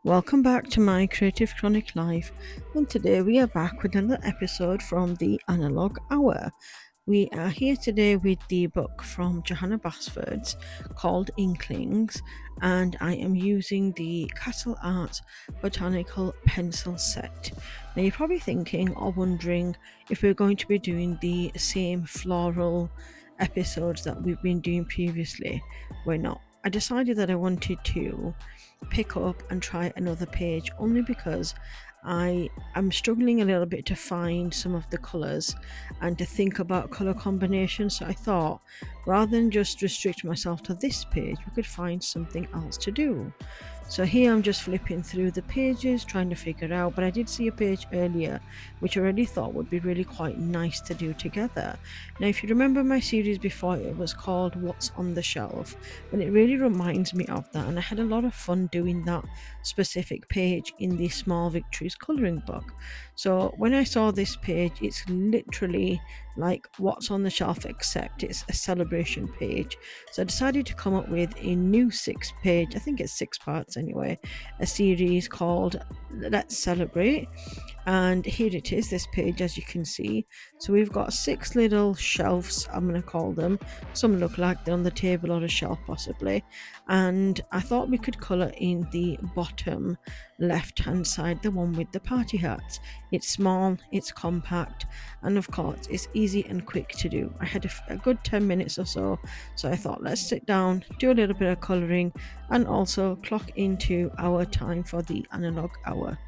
Welcome back to Mycreativechroniclife, and today we are back with another episode from the Analogue Hour. We are here today with the book from Johanna Basford called Inklings, and I am using the Castle Art Botanical Pencil Set. Now you're probably thinking or wondering if we're going to be doing the same floral episodes that we've been doing previously. We're not. I decided that I wanted to pick up and try another page only because I am struggling a little bit to find some of the colours and to think about colour combinations. So I thought rather than just restrict myself to this page, we could find something else to do. So here I'm just flipping through the pages trying to figure out, but I did see a page earlier which I already thought would be really quite nice to do together. Now if you remember my series before, it was called What's on the Shelf, and it really reminds me of that, and I had a lot of fun doing that specific page in the Small Victories colouring book. So when I saw this page, it's literally like What's on the Shelf, except it's a celebration page. So I decided to come up with a new 6 page, I think it's 6 parts anyway, a series called Let's Celebrate. And here it is, this page, as you can see. So we've got 6 little shelves, I'm going to call them. Some look like they're on the table or a shelf possibly. And I thought we could colour in the bottom left hand side, the one with the party hats. It's small, it's compact, and of course it's easy and quick to do. I had a good 10 minutes or so, so I thought let's sit down, do a little bit of colouring, and also clock into our time for the Analogue Hour.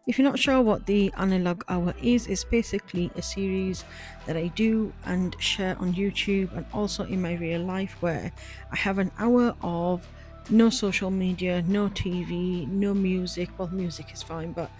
If you're not sure what the Analogue Hour is, it's basically a series that I do and share on YouTube and also in my real life, where I have an hour of no social media, no TV, no music. Well, music is fine, but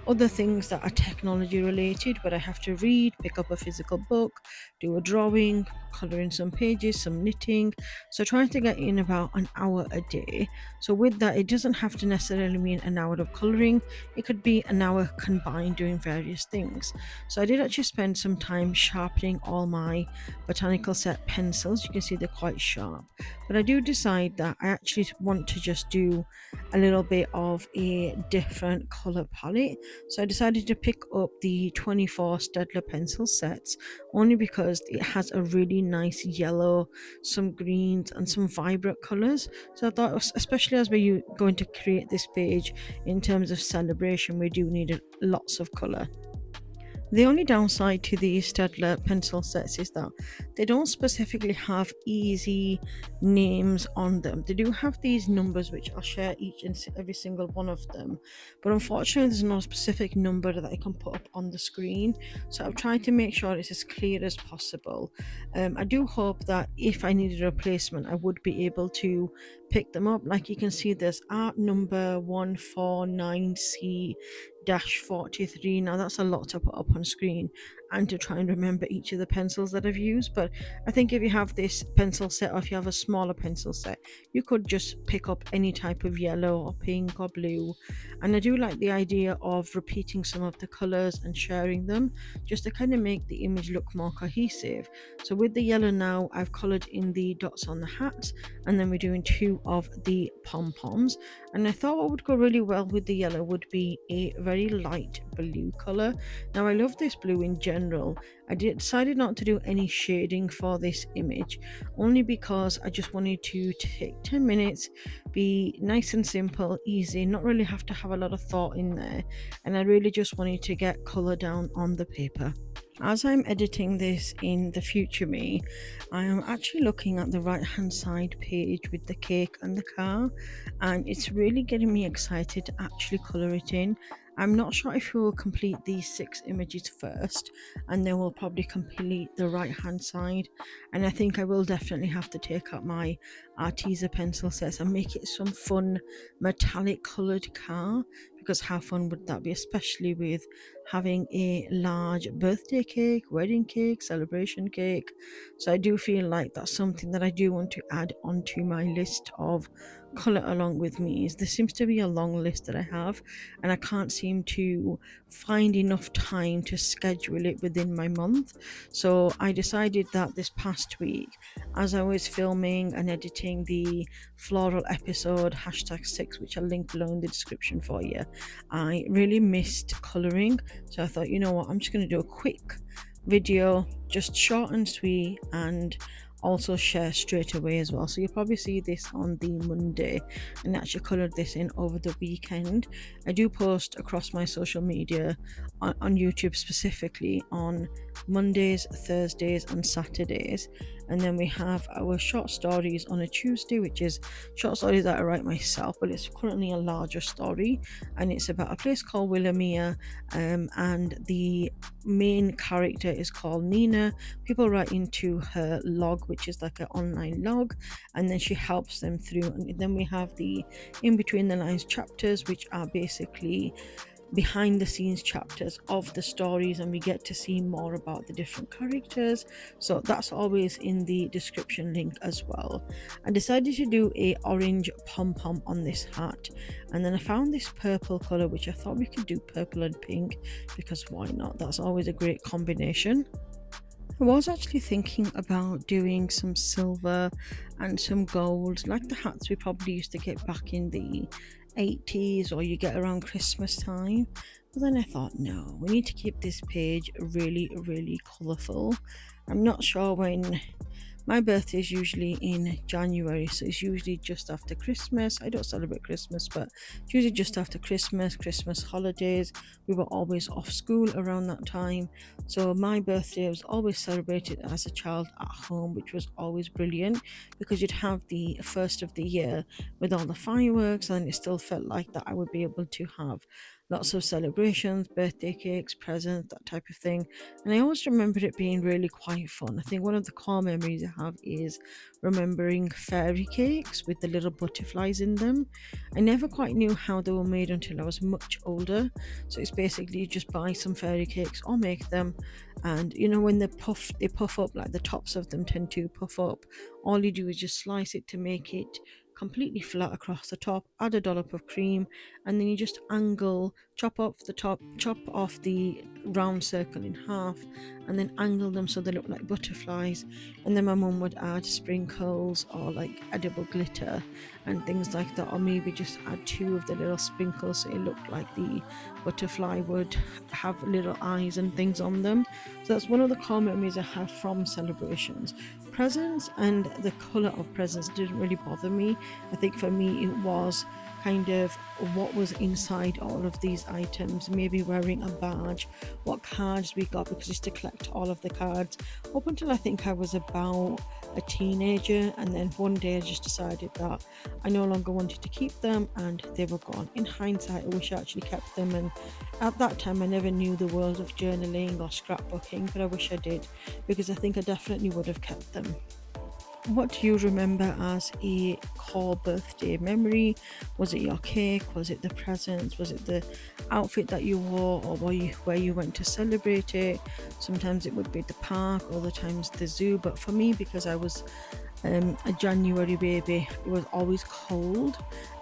other things that are technology related, but I have to read, pick up a physical book, do a drawing, colour in some pages, some knitting. So trying to get in about an hour a day. So with that, it doesn't have to necessarily mean an hour of colouring. It could be an hour combined doing various things. So I did actually spend some time sharpening all my botanical set pencils. You can see they're quite sharp. But I do decide that I actually want to just do a little bit of a different colour palette. So I decided to pick up the 24 Steadtler pencil sets only because it has a really nice yellow, some greens, and some vibrant colours. So I thought, especially as we're going to create this page in terms of celebration, we do need lots of colour. The only downside to the Steadtler pencil sets is that they don't specifically have easy names on them. They do have these numbers which I'll share each and every single one of them, but unfortunately there's no specific number that I can put up on the screen. So I've tried to make sure it's as clear as possible. I do hope that if I needed a replacement, I would be able to pick them up. Like you can see, there's art number 149C 43. Now that's a lot to put up on screen and to try and remember each of the pencils that I've used, but I think if you have this pencil set, or if you have a smaller pencil set, you could just pick up any type of yellow or pink or blue. And I do like the idea of repeating some of the colors and sharing them, just to kind of make the image look more cohesive. So with the yellow now, I've colored in the dots on the hats, and then we're doing 2 of the pom-poms. And I thought what would go really well with the yellow would be a very light blue color. Now I love this blue in general. I decided not to do any shading for this image, only because I just wanted to take 10 minutes, be nice and simple, easy, not really have to have a lot of thought in there, and I really just wanted to get color down on the paper. As I'm editing this in the future me, I am actually looking at the right hand side page with the cake and the car, and it's really getting me excited to actually colour it in. I'm not sure if we will complete these 6 images first, and then we'll probably complete the right hand side. And I think I will definitely have to take out my Arteza pencil sets and make it some fun metallic coloured car, because how fun would that be, especially with having a large birthday cake, wedding cake, celebration cake. So I do feel like that's something that I do want to add onto my list of colour along with me. There seems to be a long list that I have, and I can't seem to find enough time to schedule it within my month. So I decided that this past week, as I was filming and editing the floral episode #6, which I'll link below in the description for you, I really missed colouring. So I thought, you know what, I'm just going to do a quick video, just short and sweet, and also share straight away as well. So you'll probably see this on the Monday, and I actually coloured this in over the weekend. I do post across my social media on YouTube, specifically on Mondays, Thursdays and Saturdays, and then we have our short stories on a Tuesday, which is short stories that I write myself, but it's currently a larger story, and it's about a place called Wilhelmina, and the main character is called Nina. People write into her log, which is like an online log, and then she helps them through. And then we have the in between the lines chapters, which are basically behind the scenes chapters of the stories, and we get to see more about the different characters. So that's always in the description link as well. I decided to do a orange pom-pom on this hat, and then I found this purple color, which I thought we could do purple and pink, because why not? That's always a great combination. I was actually thinking about doing some silver and some gold, like the hats we probably used to get back in the 80s, or you get around Christmas time. But then I thought, no, we need to keep this page really, really colourful. I'm not sure when. My birthday is usually in January, so it's usually just after Christmas. I don't celebrate Christmas, but it's usually just after Christmas holidays. We were always off school around that time. So my birthday was always celebrated as a child at home, which was always brilliant, because you'd have the first of the year with all the fireworks, and it still felt like that I would be able to have lots of celebrations, birthday cakes, presents, that type of thing. And I always remember it being really quite fun. I think one of the core memories I have is remembering fairy cakes with the little butterflies in them. I never quite knew how they were made until I was much older. So it's basically you just buy some fairy cakes or make them, and you know when they puff up, like the tops of them tend to puff up. All you do is just slice it to make it completely flat across the top, add a dollop of cream, and then you just chop off the top, chop off the round circle in half, and then angle them so they look like butterflies. And then my mum would add sprinkles or like edible glitter and things like that, or maybe just add 2 of the little sprinkles so it looked like the butterfly would have little eyes and things on them. So that's one of the core memories I have from celebrations. Presents and the colour of presents didn't really bother me. I think for me it was kind of what was inside all of these items, maybe wearing a badge, what cards we got, because I used to collect all of the cards up until I think I was about a teenager, and then one day I just decided that I no longer wanted to keep them and they were gone. In hindsight, I wish I actually kept them, and at that time I never knew the world of journaling or scrapbooking, but I wish I did, because I think I definitely would have kept them. What do you remember as a core birthday memory? Was it your cake? Was it the presents? Was it the outfit that you wore, or where you went to celebrate it? Sometimes it would be the park, other times the zoo. But for me, because I was a January baby, it was always cold,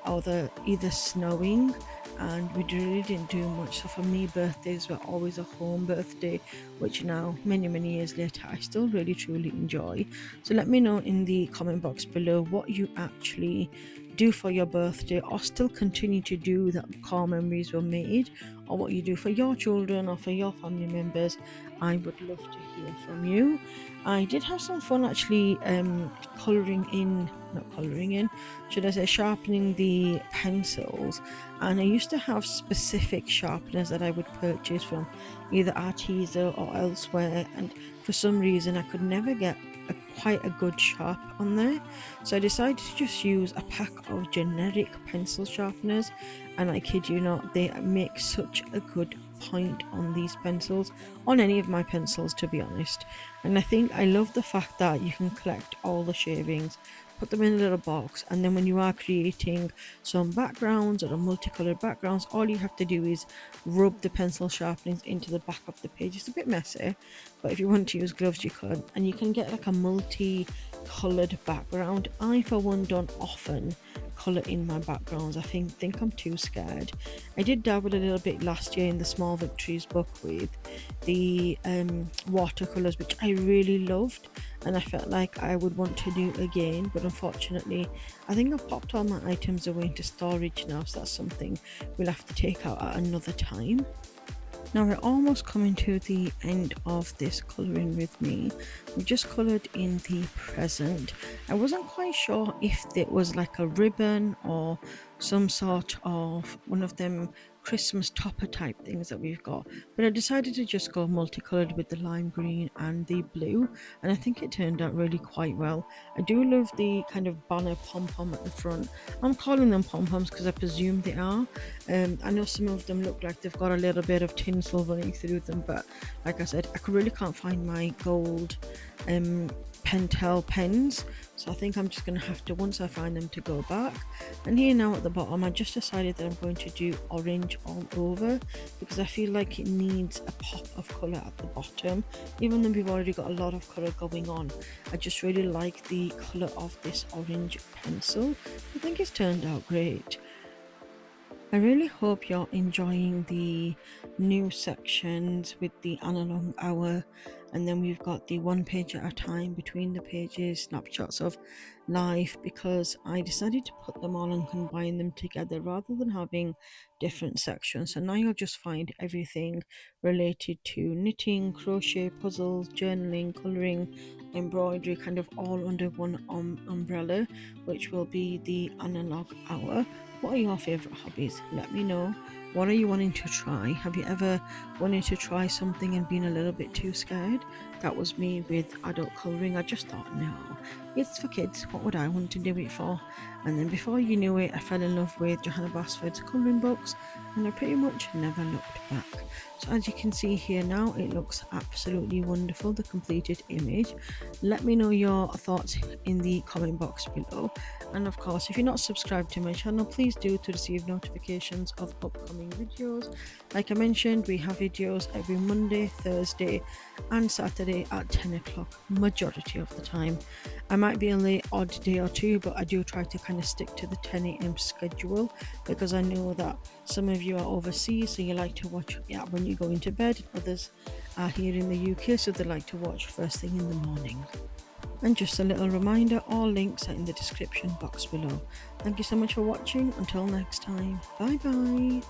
or either snowing, and we really didn't do much. So for me, birthdays were always a home birthday, which now, many years later, I still really truly enjoy. So let me know in the comment box below what you actually do for your birthday, or still continue to do, that core memories were made, or what you do for your children or for your family members. I would love to hear from you. I did have some fun actually sharpening the pencils, and I used to have specific sharpeners that I would purchase from either Arteza or elsewhere, and for some reason I could never get quite a good sharp on there, so I decided to just use a pack of generic pencil sharpeners, and I kid you not, they make such a good point on these pencils, on any of my pencils to be honest. And I think I love the fact that you can collect all the shavings put them in a little box, and then when you are creating some backgrounds or multicolored backgrounds, all you have to do is rub the pencil sharpenings into the back of the page. It's a bit messy, but if you want to use gloves you could, and you can get like a multi-colored background. I for one don't often color in my backgrounds. I think I'm too scared. I did dabble a little bit last year in the Small Victories book with the watercolors, which I really loved, and I felt like I would want to do again, but unfortunately I think I've popped all my items away into storage now, so that's something we'll have to take out at another time. Now we're almost coming to the end of this colouring with me. We just coloured in the present. I wasn't quite sure if it was like a ribbon or some sort of one of them Christmas topper type things that we've got, but I decided to just go multicolored with the lime green and the blue, and I think it turned out really quite well. I do love the kind of banner pom-pom at the front. I'm calling them pom-poms because I presume they are. I know some of them look like they've got a little bit of tinsel running through them, but like I said, I really can't find my gold Pentel pens, so I think I'm just going to have to, once I find them, to go back. And here now at the bottom I just decided that I'm going to do orange all over because I feel like it needs a pop of colour at the bottom. Even though we've already got a lot of colour going on, I just really like the colour of this orange pencil. I think it's turned out great. I really hope you're enjoying the new sections with the Analogue Hour, and then we've got the one page at a time between the pages, snapshots of life, because I decided to put them all and combine them together rather than having different sections. So now you'll just find everything related to knitting, crochet, puzzles, journaling, colouring, embroidery, kind of all under one umbrella, which will be the Analogue Hour. What are your favourite hobbies? Let me know. What are you wanting to try? Have you ever wanted to try something and been a little bit too scared? That was me with adult colouring. I just thought, no, it's for kids. What would I want to do it for? And then before you knew it, I fell in love with Johanna Basford's colouring books, and I pretty much never looked back. So as you can see here now, it looks absolutely wonderful, the completed image. Let me know your thoughts in the comment box below. And of course, if you're not subscribed to my channel, please do to receive notifications of upcoming videos. Like I mentioned, we have videos every Monday, Thursday and Saturday at 10 o'clock majority of the time. I might be on the odd day or two, but I do try to kind of stick to the 10 a.m. schedule because I know that some of you are overseas, so you like to watch when you go into bed. Others are here in the UK, so they like to watch first thing in the morning. And just a little reminder, all links are in the description box below. Thank you so much for watching. Until next time, bye bye.